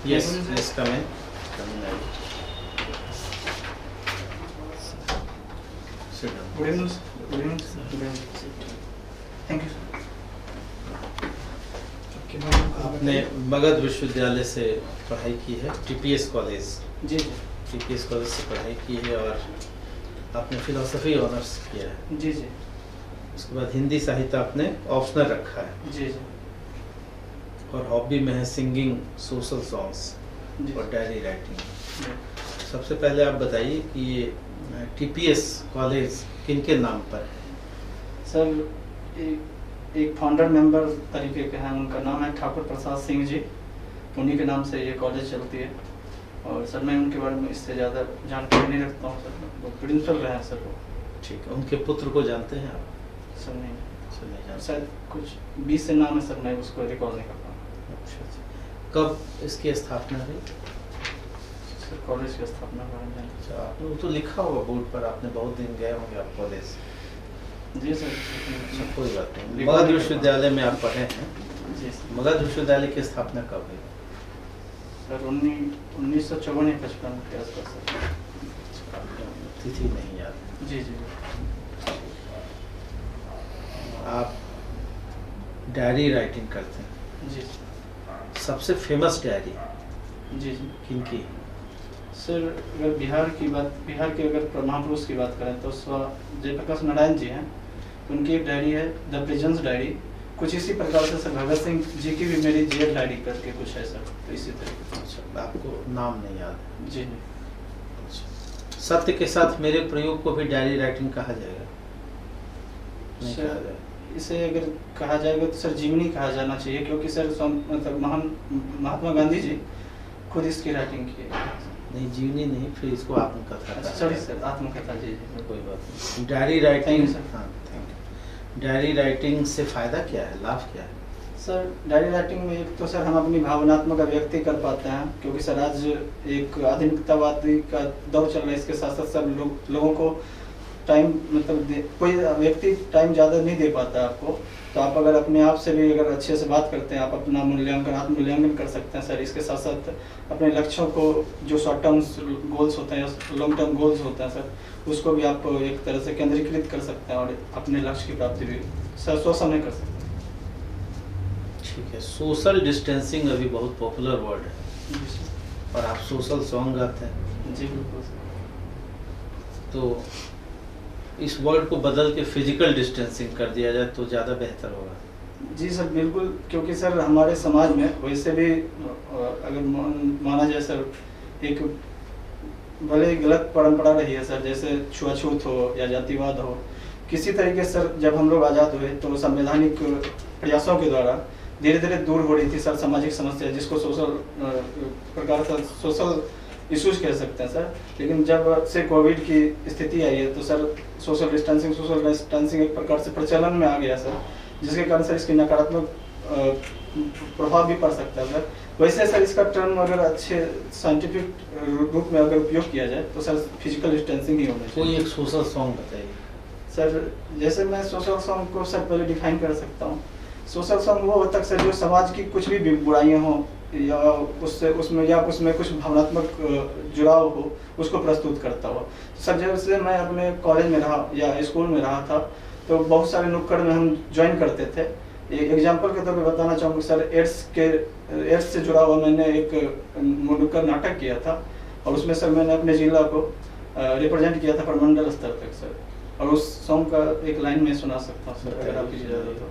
Yes, yes, come in. Come in. Sit down. Good evening. Good evening. Good evening. Thank you. आपने मगध विश्वविद्यालय से पढ़ाई की है, टीपीएस कॉलेज। जी जी। टीपीएस कॉलेज से पढ़ाई की है और आपने फिलोसफी ऑनर्स किया है। जी जी। उसके बाद हिंदी साहित्य आपने ऑप्शनल रखा है। जी जी। और हॉबी में है सिंगिंग, सोशल सॉन्ग्स जी। और डायरी राइटिंग। जी। सबसे पहले आप बताइए कि ये टीपीएस कॉलेज किनके नाम पर है? सर एक फाउंडर मेंबर तरीके के हैं, उनका नाम है ठाकुर प्रसाद सिंह जी। उन्हीं के नाम से ये कॉलेज चलती है। और सर मैं उनके बारे में इससे ज़्यादा जानकारी नहीं रखता हूँ सर। वो प्रिंसिपल रहे हैं सर वो। ठीक है, उनके पुत्र को जानते हैं आप? सर नहीं। सर नहीं जानते। शायद कुछ 20 से नाम है सर, मैं उसको रिकॉल नहीं कर पाऊँ। अच्छा अच्छा। कब इसकी स्थापना हुई? सर कॉलेज की स्थापना के बारे में जानते अच्छा, आपने वो तो लिखा होगा बोर्ड पर, आपने बहुत दिन गए होंगे आप कॉलेज। जी सर। अच्छा, कोई बात नहीं। मगध विश्वविद्यालय में आप पढ़े हैं। जी सर। मगध विश्वविद्यालय की स्थापना कब हुई? सर 1954 या 55 के आसपास सर। तिथि नहीं याद। जी जी। आप डायरी राइटिंग करते हैं। जी सबसे फेमस डायरी जी जी। किनकी? सर अगर बिहार के अगर महापुरुष की बात करें तो जयप्रकाश नारायण जी हैं। उनकी एक डायरी है द प्रेजेंस डायरी। कुछ इसी प्रकार से सर भगत सिंह जी की भी मेरी जेल डायरी करके कुछ है सर, तो इसी तरीके से। अच्छा, आपको नाम नहीं याद है? जी जी। अच्छा। सत्य के साथ मेरे प्रयोग को भी डायरी राइटिंग कहा जाएगा? नहीं सर, कहा जाएगा। इसे अगर कहा जाएगा तो सर जीवनी कहा जाना चाहिए, क्योंकि सर मतलब महात्मा गांधी जी खुद इसकी राइटिंग की है। नहीं, जीवनी नहीं, फिर इसको आत्मकथा कहा सॉरी जाएगा। सर, आत्मकथा। जी जी। कोई बात नहीं। Diary writing. Thank you, sir. हाँ, थैंक यू। डायरी राइटिंग से फायदा क्या है, लाभ क्या है? सर डायरी राइटिंग में एक तो सर हम अपनी भावनात्मक अभिव्यक्ति कर पाते हैं, क्योंकि सर आज एक आधुनिकतावादी का दौर चल रहा है। इसके साथ साथ सब लोगों को टाइम मतलब कोई व्यक्ति टाइम ज़्यादा नहीं दे पाता आपको, तो आप अगर अपने आप से भी अगर अच्छे से बात करते हैं, आप अपना आत्म मूल्यांकन कर सकते हैं सर। इसके साथ साथ अपने लक्ष्यों को, जो शॉर्ट टर्म गोल्स होते हैं या लॉन्ग टर्म गोल्स होते हैं सर, उसको भी आप एक तरह से केंद्रीकृत कर सकते हैं और अपने लक्ष्य की प्राप्ति भी सर स्वसमय कर सकते हैं। ठीक है। सोशल डिस्टेंसिंग अभी बहुत पॉपुलर वर्ड है जी सर। और आप सोशल सॉन्ग गाते हैं, जी बिल्कुल सर। तो इस वर्ड को बदल के फिजिकल डिस्टेंसिंग कर दिया जाए तो ज़्यादा बेहतर होगा। जी सर बिल्कुल, क्योंकि सर हमारे समाज में वैसे भी अगर माना जाए सर, एक भले ही गलत परंपरा रही है सर, जैसे छुआछूत हो या जातिवाद हो। किसी तरीके से सर जब हम लोग आज़ाद हुए तो संवैधानिक प्रयासों के द्वारा धीरे धीरे दूर हो रही थी सर सामाजिक समस्या, जिसको सोशल इश्यूज कह सकते हैं सर। लेकिन जब से कोविड की स्थिति आई है तो सर सोशल डिस्टेंसिंग एक प्रकार से प्रचलन में आ गया सर, जिसके कारण सर इसकी नकारात्मक प्रभाव भी पड़ सकता है सर। वैसे सर इसका टर्म अगर अच्छे साइंटिफिक रूप में अगर उपयोग किया जाए तो सर फिजिकल डिस्टेंसिंग ही होना चाहिए। कोई एक सोशल सॉन्ग बताइए सर। जैसे मैं सोशल सॉन्ग को सर पहले डिफाइन कर सकता हूँ। सोशल सॉन्ग वो होता है सर जो समाज की कुछ भी बुराइयाँ हों या उसमें कुछ भावनात्मक जुड़ाव हो, उसको प्रस्तुत करता हो। सर जैसे मैं अपने कॉलेज में रहा या स्कूल में रहा था तो बहुत सारे नुक्कड़ में हम ज्वाइन करते थे। एग्जाम्पल के तौर पे बताना चाहूँगा सर, एड्स से जुड़ा हुआ मैंने एक नुक्कड़ नाटक किया था और उसमें सर मैंने अपने जिला को रिप्रेजेंट किया था प्रमंडल स्तर तक सर। और उस सॉन्ग का एक लाइन में सुना सकता हूँ सर अगर आपकी इजाज़त हो।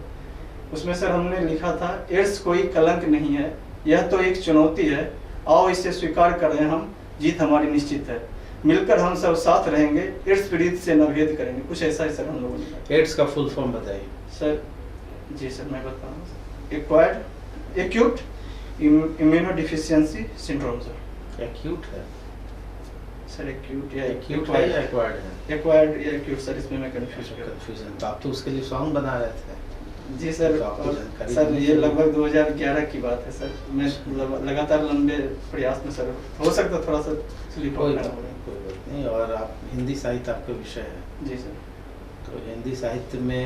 उसमें सर हमने लिखा था, एड्स कोई कलंक नहीं है, यह तो एक चुनौती है, आओ इसे स्वीकार करें हम, जीत हमारी निश्चित है, मिलकर हम सब साथ रहेंगे, एड्स पीड़ित से न भेद करेंगे। कुछ ऐसा ही सर हम लोगों ने। एड्स का फुल फॉर्म बताइए सर। जी सर मैं बताऊँ, एक्यूट इम्यूनोडिफिशियेंसी सिंड्रोम सर। एक्यूट है सर, एक्यूट या एक्यूट है या एक्वायर्ड है? एक्वायर्ड या एक्यूट सर, इसमें मैं कंफ्यूज। तो आप तो उसके लिए सॉन्ग बना रहे थे। जी सर। सर ये लगभग 2011 की बात है सर। मैं लगातार लंबे प्रयास में सर, हो सकता थोड़ा सा स्लिप हो गया। कोई बात नहीं। और आप हिंदी साहित्य आपका विषय है? जी सर। तो हिंदी साहित्य में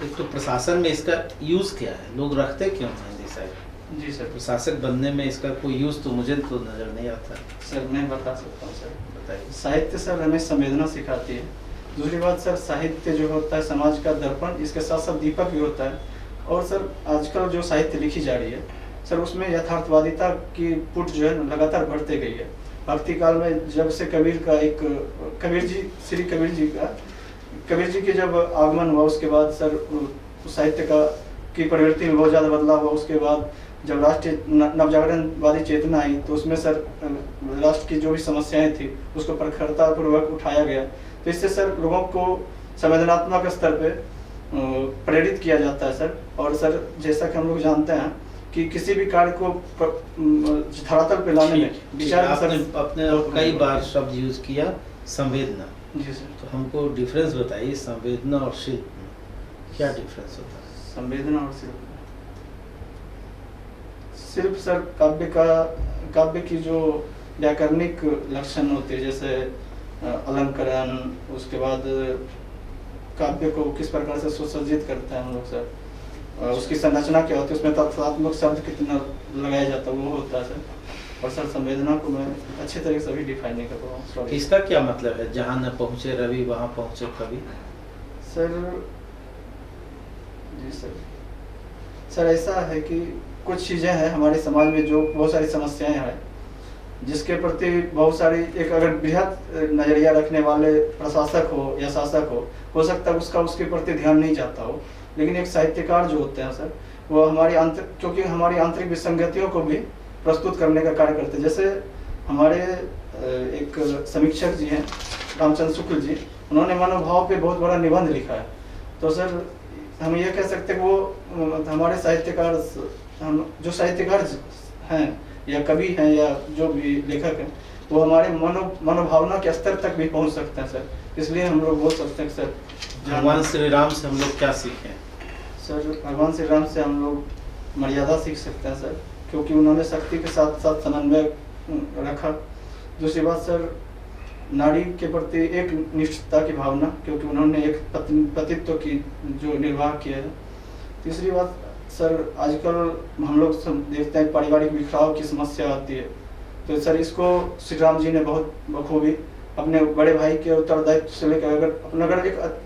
एक तो प्रशासन में इसका यूज़ क्या है, लोग रखते क्यों हैं हिंदी साहित्य? जी सर। प्रशासक बनने में इसका कोई यूज तो मुझे तो नजर नहीं आता। सर मैं बता सकता हूँ सर। बताइए। साहित्य सर हमें संवेदना सिखाती है। दूसरी बात सर, साहित्य जो होता है समाज का दर्पण, इसके साथ साथ दीपक भी होता है। और सर आजकल जो साहित्य लिखी जा रही है सर, उसमें यथार्थवादिता की पुट जो है लगातार बढ़ते गई है। भक्ति काल में जब से कबीर का एक श्री कबीर जी के जब आगमन हुआ, उसके बाद सर साहित्य की प्रवृत्ति में बहुत ज़्यादा बदलाव हुआ। उसके बाद जब राष्ट्रीय नवजागरणवादी चेतना आई, तो उसमें सर राष्ट्र की जो भी समस्याएं थी उसको प्रखरतापूर्वक उठाया गया। तो इससे सर लोगों को संवेदनात्मक स्तर पे प्रेरित किया जाता है सर। और सर जैसा कि हम लोग जानते हैं कि किसी भी कार्य को धरातल पे लाने में विचार आपने कई बार शब्द यूज किया संवेदना। जी सर। तो हमको डिफरेंस बताइए, संवेदना और शिल्प में क्या डिफरेंस होता है? संवेदना और शिल्प सर काव्य की जो व्याकरणिक लक्षण होते हैं, जैसे अलंकरण, उसके बाद काव्य को किस प्रकार से सुसज्जित करते हैं हम लोग सर, उसकी संरचना क्या होती है, उसमें तत्वात्मक शब्द कितना लगाया जाता है, वो होता है सर। और सर संवेदना को मैं अच्छे तरीके से अभी डिफाइन नहीं कर पा रहा हूँ। इसका क्या मतलब है, जहाँ न पहुँचे रवि वहाँ पहुँचे कवि? सर जी सर ऐसा है कि कुछ चीज़ें हैं हमारे समाज में जो बहुत सारी समस्याएं हैं, जिसके प्रति बहुत सारी एक अगर बृहद नजरिया रखने वाले प्रशासक हो या शासक हो सकता है उसके प्रति ध्यान नहीं जाता हो। लेकिन एक साहित्यकार जो होते हैं सर, वो क्योंकि हमारी आंतरिक विसंगतियों को भी प्रस्तुत करने का कार्य करते हैं। जैसे हमारे एक समीक्षक जी हैं रामचंद्र शुक्ल जी, उन्होंने मनोभाव पे बहुत बड़ा निबंध लिखा है। तो सर हम ये कह सकते हैं कि वो हमारे साहित्यकार, हम जो साहित्यकार हैं या कवि हैं या जो भी लेखक हैं, वो हमारे मनोभावना के स्तर तक भी पहुंच सकते हैं सर। इसलिए हम लोग बोल सकते हैं सर, भगवान श्री राम से हम लोग क्या सीखें? सर भगवान श्री राम से हम लोग मर्यादा सीख सकते हैं सर, क्योंकि उन्होंने शक्ति के साथ साथ समन्वय रखा। दूसरी बात सर, नारी के प्रति एक निष्ठता की भावना, क्योंकि उन्होंने एक पतित्व की जो निर्वाह किया है। तीसरी बात सर, आजकल हम लोग देखते हैं पारिवारिक बिखराव की समस्या आती है, तो सर इसको श्री राम जी ने बहुत बखूबी अपने बड़े भाई के उत्तरदायित्व से लेकर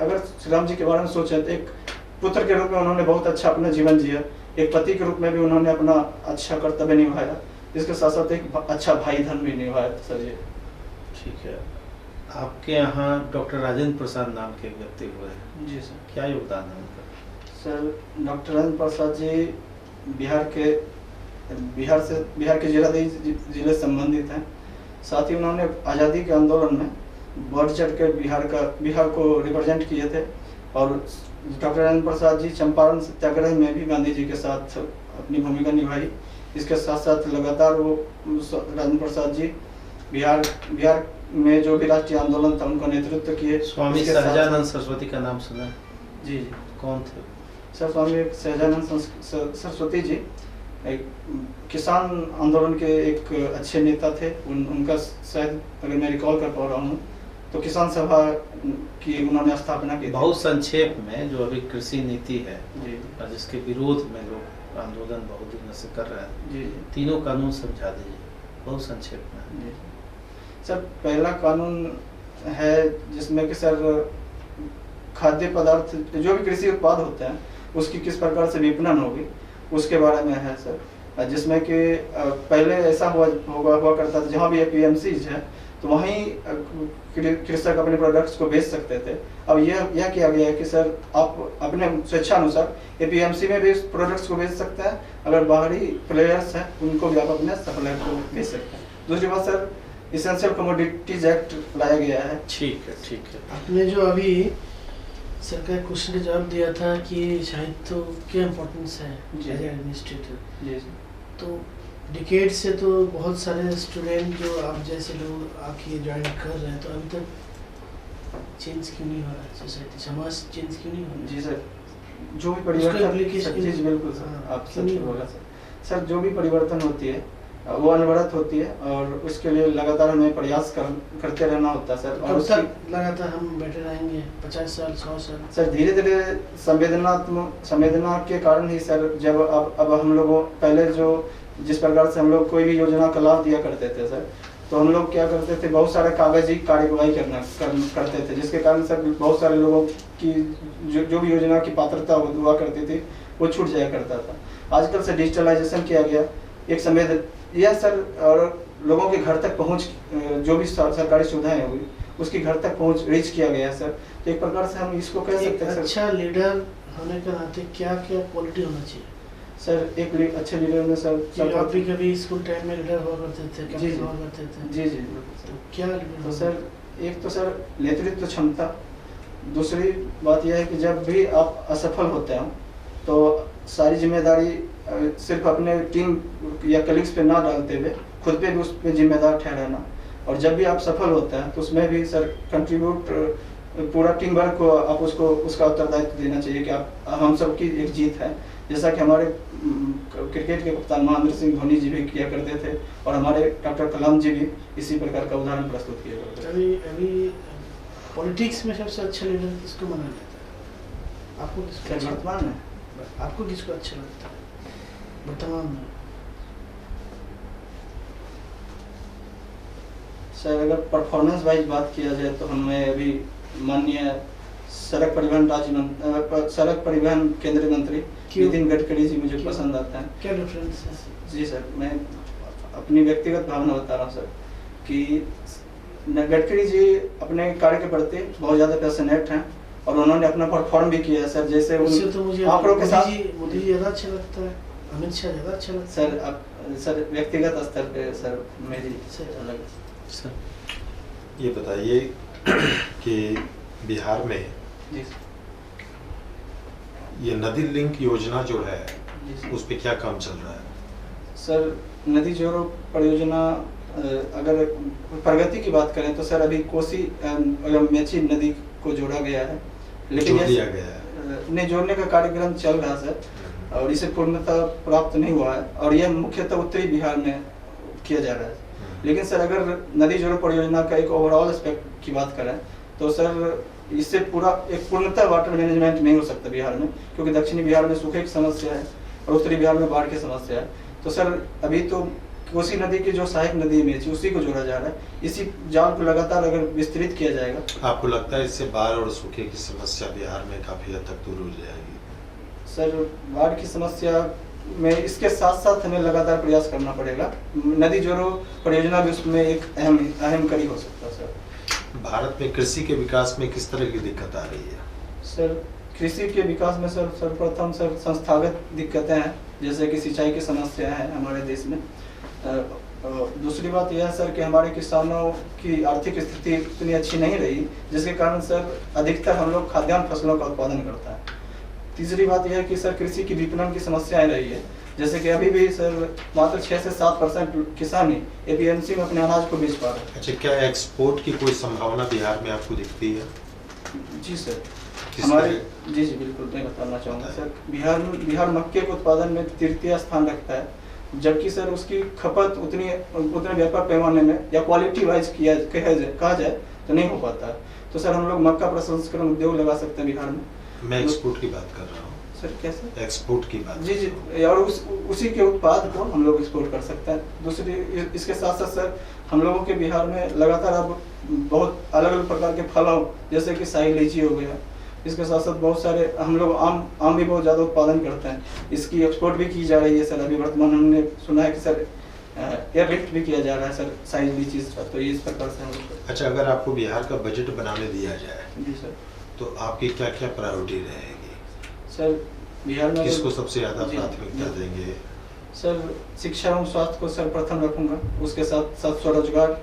अगर श्री राम जी के बारे में सोचें तो एक पुत्र के रूप में उन्होंने बहुत अच्छा अपना जीवन जिया, एक पति के रूप में भी उन्होंने अपना अच्छा कर्तव्य निभाया, इसके साथ साथ एक अच्छा भाई धर्म भी निभाया सर। ये ठीक है। आपके यहाँ डॉक्टर राजेंद्र प्रसाद नाम के व्यक्ति हुए हैं। जी सर। क्या योगदान है उनका? सर डॉक्टर राजेंद्र प्रसाद जी बिहार के जिले संबंधित हैं। साथ ही उन्होंने आज़ादी के आंदोलन में बढ़ चढ़ के बिहार को रिप्रेजेंट किए थे। और डॉक्टर राजेंद्र प्रसाद जी चंपारण सत्याग्रह में भी गांधी जी के साथ अपनी भूमिका निभाई। इसके साथ साथ लगातार वो राजेंद्र प्रसाद जी बिहार में जो भी राष्ट्रीय आंदोलन था उनका नेतृत्व किए। स्वामी सहजानंद सरस्वती का नाम सुना? जी। कौन थे सर? स्वामी सहजानंद सरस्वती जी एक किसान आंदोलन के एक अच्छे नेता थे। उनका शायद अगर मैं रिकॉल कर पा रहा हूँ तो किसान सभा की उन्होंने स्थापना की। बहुत संक्षेप में, जो अभी कृषि नीति है जी, और जिसके विरोध में लोग आंदोलन बहुत दिनों से कर रहे हैं, जी, तीनों कानून समझा दीजिए बहुत संक्षेप में। जी सर, पहला कानून है जिसमें कि सर खाद्य पदार्थ जो भी कृषि उत्पाद होते हैं उसकी किस प्रकार से विपणन होगी उसके बारे में है सर। जिसमें कि पहले ऐसा हुआ करता था, जहाँ भी एपीएमसीज है तो वहीं कृषक अपने प्रोडक्ट्स को बेच सकते थे। अब यह किया गया है कि सर आप अपने स्वेच्छानुसार एपीएमसी में भी प्रोडक्ट्स को बेच सकते हैं, अगर बाहरी प्लेयर्स हैं उनको भी आप अपने सप्लायर को बेच सकते हैं। दूसरी बात सर, इसेंशियल कमोडिटीज एक्ट लाया गया है। ठीक है, ठीक है। आपने जो अभी सरकार क्वेश्चन का जवाब दिया था कि साहित्य क्या इम्पोर्टेंस है एज एडमिनिस्ट्रेटर, जी, तो डिकेड से तो बहुत सारे स्टूडेंट जो आप जैसे लोग आके ज्वाइन कर रहे हैं, तो अभी तक चेंज क्यों नहीं हो रहा है सोसाइटी, समाज चेंज क्यों नहीं हो रहा? जी सर, जो भी परिवर्तन, बिल्कुल सर, आप सच बोला सर। जो भी परिवर्तन होती है वो अनवरत होती है और उसके लिए लगातार हमें प्रयास करते रहना होता है सर। और कब उसकी तक लगातार हम बैठे रहेंगे? 50 साल, 100 साल? सर धीरे धीरे संवेदना के कारण ही सर, जब अब हम लोगों पहले जो जिस प्रकार से हम लोग कोई भी योजना का लाभ दिया करते थे सर, तो हम लोग क्या करते थे, बहुत सारे कागजी कार्यवाही करते थे, जिसके कारण सर बहुत सारे लोगों की जो भी योजना की पात्रता हुआ करती थी वो छूट जाया करता था। आजकल से डिजिटलाइजेशन किया गया, एक संवेदन यह सर, और लोगों के घर तक पहुंच, जो भी सरकारी सुविधाएं हुई उसकी घर तक पहुंच रीच किया गया है सर। तो एक प्रकार से हम इसको कह सकते हैं सर। अच्छा लीडर होने के नाते क्या क्या क्वालिटी होना चाहिए सर? एक अच्छे लीडर में सर आप भी कभी स्कूल टाइम में लीडर हुआ करते थे, जी कैप्टन हुआ करते थे? जी जी तो क्या तो सर एक तो सर नेतृत्व क्षमता, दूसरी बात यह है कि जब भी आप असफल होते हैं तो सारी जिम्मेदारी सिर्फ अपने टीम या कलीग्स पे ना डालते हुए खुद पे भी उस पर जिम्मेदार ठहराना, और जब भी आप सफल होते हैं तो उसमें भी सर कंट्रीब्यूट पूरा टीम वर्क को आप उसका उत्तरदायित्व देना चाहिए कि आप हम सब की एक जीत है। जैसा कि हमारे क्रिकेट के कप्तान महेंद्र सिंह धोनी जी भी किया करते थे और हमारे डॉक्टर कलाम जी भी इसी प्रकार का उदाहरण प्रस्तुत किया करते थे। अभी पॉलिटिक्स में सबसे अच्छा लीडर किसको माना जाता है? आपको किसको अच्छा वर्तमान में आपको किसको अच्छा लगता है वर्तमान में? सर अगर परफॉर्मेंस वाइज बात किया जाए तो हमें अभी माननीय सड़क परिवहन केंद्रीय मंत्री नितिन गडकरी जी मुझे पसंद आते हैं। क्या डिफरेंस है? जी सर, मैं अपनी व्यक्तिगत भावना बता रहा हूँ सर कि गडकरी जी अपने कार्य के प्रति बहुत ज़्यादा पैशनेट हैं और उन्होंने अपना परफॉर्म भी किया है सर। जैसे तो मुझे आंकड़ों के साथ मोदी जी ज़्यादा अच्छा लगता है, अमित शाह ज़्यादा अच्छा लगता है सर। अब सर व्यक्तिगत स्तर पे सर मेरी अलग सर ये बताइए कि बिहार में जी ये नदी लिंक योजना जो है जी उस पे क्या काम चल रहा है? सर नदी जोड़ो परियोजना, अगर प्रगति की बात करें तो सर अभी कोसी और मेची नदी को जोड़ा गया है, लेकिन जोड़ दिया गया है। नहीं, जोड़ने का कार्यक्रम चल रहा है सर और इसे पूर्णता प्राप्त नहीं हुआ है और यह मुख्यतः उत्तरी बिहार में किया जा रहा है। लेकिन सर अगर नदी जोड़ो परियोजना का एक ओवरऑल एस्पेक्ट की बात करें तो सर इससे पूरा एक पूर्णतः वाटर मैनेजमेंट नहीं हो सकता बिहार में, क्योंकि दक्षिणी बिहार में सूखे की समस्या है और उत्तरी बिहार में बाढ़ की समस्या है। तो सर अभी तो कोसी नदी की जो सहायक नदी है मेची, उसी को जोड़ा जा रहा है। इसी जाल को लगातार अगर विस्तृत किया जाएगा, आपको लगता है इससे बाढ़ और सूखे की समस्या बिहार में काफी हद तक दूर हो जाएगी? सर बाढ़ की समस्या में इसके साथ साथ हमें लगातार प्रयास करना पड़ेगा। नदी जोड़ो परियोजना भी उसमें एक अहम कड़ी हो सकता है सर। भारत में कृषि के विकास में किस तरह की दिक्कत आ रही है? सर कृषि के विकास में सर सर्वप्रथम सर संस्थागत दिक्कतें हैं, जैसे कि सिंचाई की समस्या है हमारे देश में। दूसरी बात यह है सर कि हमारे किसानों की आर्थिक स्थिति इतनी अच्छी नहीं रही, जिसके कारण सर अधिकतर हम लोग खाद्यान्न फसलों का उत्पादन करता है। तीसरी बात यह है कि सर कृषि की विपणन की समस्याएं रही है, जैसे कि अभी भी सर मात्र 6 से 7% किसान ही एपीएमसी में अपने अनाज को बेच पा रहे हैं। अच्छा, क्या एक्सपोर्ट की कोई संभावना बिहार में आपको दिखती है? जी सर, किस हमारे तरह? जी बिल्कुल मैं बताना चाहूँगा सर। बिहार मक्के के उत्पादन में तृतीय स्थान रखता है, जबकि सर उसकी खपत उतने व्यापक पैमाने में या क्वालिटी वाइज कहा जाए तो नहीं हो पाता है। तो सर हम लोग मक्का प्रसंस्करण उद्योग लगा सकते हैं बिहार में। मैं एक्सपोर्ट की बात कर रहा हूँ सर। कैसे? एक्सपोर्ट की बात। जी जी, और उसी के उत्पाद को हम लोग एक्सपोर्ट कर सकते हैं। दूसरी इसके साथ साथ सर हम लोगों के बिहार में लगातार अब बहुत अलग अलग प्रकार के फलों, जैसे कि शाही लीची हो गया, इसके साथ साथ बहुत सारे हम लोग आम भी बहुत ज़्यादा उत्पादन करते हैं। इसकी एक्सपोर्ट भी की जा रही है सर। अभी वर्तमान हमने सुना है कि सर एयरलिफ्ट भी किया जा रहा है सर शाही लीची पर। तो ये इस प्रकार से हम लोग। अच्छा, अगर आपको बिहार का बजट बनाने दिया जाए जी सर, तो आपकी क्या क्या प्रायोरिटी रहेगी? सर बिहार में किसको सबसे ज्यादा जी, प्राथमिकता जी। देंगे? सर शिक्षा एवं स्वास्थ्य को सर प्रथम रखूंगा, उसके साथ साथ स्वरोजगार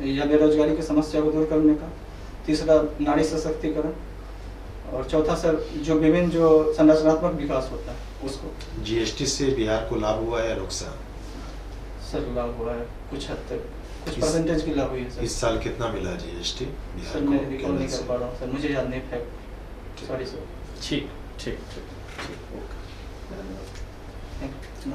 या बेरोजगारी की समस्या को दूर करने का। तीसरा नारी सशक्तिकरण, और चौथा सर जो विभिन्न जो संरचनात्मक विकास होता है उसको। जीएसटी से बिहार को लाभ हुआ है या नुकसान? सर लाभ हुआ है कुछ हद तक, कुछ परसेंटेज की लाभ हुई है सर। इस साल कितना मिला जीएसटी बिहार सर को? मैं रिकॉल नहीं कर पा रहा हूँ सर, मुझे याद नहीं फैक्ट। Sorry sir. ठीक ठीक ठीक ओके। Thank you.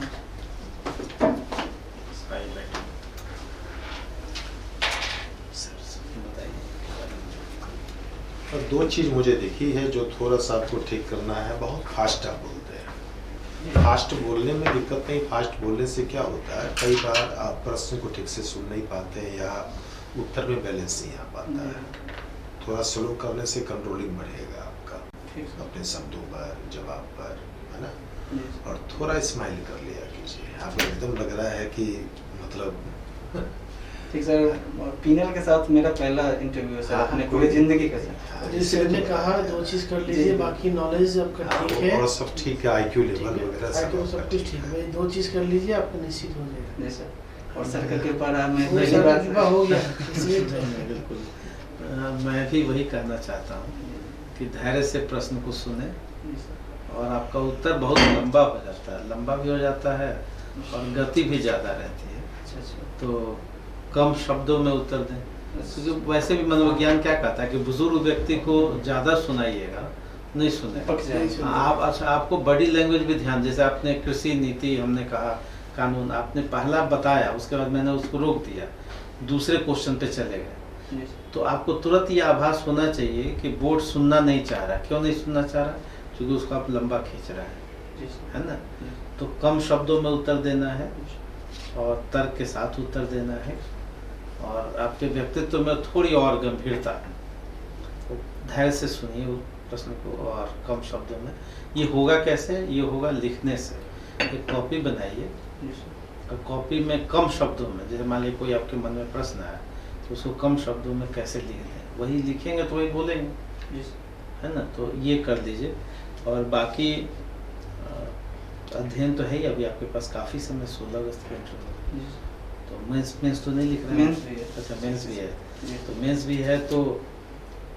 और दो चीज़ मुझे दिखी है जो थोड़ा सा आपको ठीक करना है। बहुत फास्ट आप बोलते हैं। फास्ट बोलने में दिक्कत नहीं, फास्ट बोलने से क्या होता है, कई बार आप प्रश्न को ठीक से सुन नहीं पाते हैं या उत्तर में बैलेंस नहीं आ पाता है। थोड़ा स्लो करने से कंट्रोलिंग बढ़ेगा आपका अपने शब्दों पर, जवाब पर, है ना। और थोड़ा स्माइल कर लिया कीजिए, आपको एकदम लग रहा है कि मतलब ठीक सर, पीनल के साथ मेरा पहला इंटरव्यू है सर, अपने पूरी जिंदगी का सर। जैसे मैंने कहा 2 चीज़ कर लीजिए, बाकी नॉलेज आपका ठीक है और सब ठीक है, आईक्यू लेवल वगैरह सब कुछ ठीक है भाई। 2 चीज़ कर लीजिए, आपका निश्चित हो जाएगा। जी सर, और सर का कृपा रहा, मैं वो पहली सर बार का कृपा हो गया इसलिए तो। नहीं, बिल्कुल। मैं भी वही कहना चाहता हूँ कि धैर्य से प्रश्न को सुने, जी सर। और आपका उत्तर बहुत लंबा हो जाता है, लंबा भी हो जाता है और गति भी ज़्यादा रहती है। अच्छा अच्छा। तो कम शब्दों में उत्तर दें, क्योंकि वैसे भी मनोविज्ञान क्या कहता है कि बुजुर्ग व्यक्ति को ज़्यादा सुनाइएगा, नहीं सुने पक जाएंगे। आप। अच्छा, आपको बॉडी लैंग्वेज भी ध्यान, जैसे आपने कृषि नीति, हमने कहा कानून, आपने पहला बताया, उसके बाद मैंने उसको रोक दिया, दूसरे क्वेश्चन पे चले गए, जी सर। तो आपको तुरंत ये आभास होना चाहिए कि बोर्ड सुनना नहीं चाह रहा। क्यों नहीं सुनना चाह रहा? क्योंकि उसको आप लंबा खींच रहा जी सर। है ना। जी। तो कम शब्दों में उत्तर देना है और तर्क के साथ उत्तर देना है, और आपके व्यक्तित्व में थोड़ी और गंभीरता है। तो धैर्य से सुनिए उस प्रश्न को और कम शब्दों में। ये होगा कैसे? ये होगा लिखने से। एक कॉपी बनाइए जी सर। और कॉपी में कम शब्दों में, जैसे मान लीजिए कोई आपके मन में प्रश्न है तो उसको कम शब्दों में कैसे लिख दें, वही लिखेंगे तो वही बोलेंगे, जी सर। है ना। तो ये कर लीजिए। और बाकी अध्ययन तो है ही, अभी आपके पास काफ़ी समय, 16 अगस्त का इंटरव्यू, जी सर। तो मेंस तो नहीं लिख रहे हैं? मेंस भी है। अच्छा, मेंस भी है। जी। तो मेंस भी है तो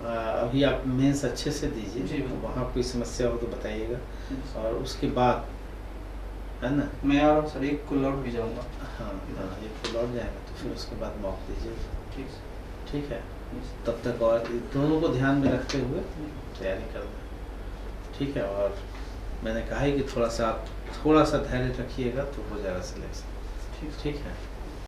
अभी आप मेंस अच्छे से दीजिए, जी, तो वहाँ कोई समस्या हो तो बताइएगा। जी सर। और उसके बाद, है ना, मैं आ रहा हूँ सर, एक को लौट भी जाऊँगा। हाँ हाँ, ये तो लौट जाएगा, तो फिर उसके बाद मौका दीजिए। ठीक सर। ठीक है, जी सर। तब तक और इन दोनों को ध्यान में रखते हुए तैयारी करना। ठीक है, और मैंने कहा है कि थोड़ा सा धैर्य रखिएगा तो हो जाएगा सिलेक्शन। ठीक सर। ठीक है।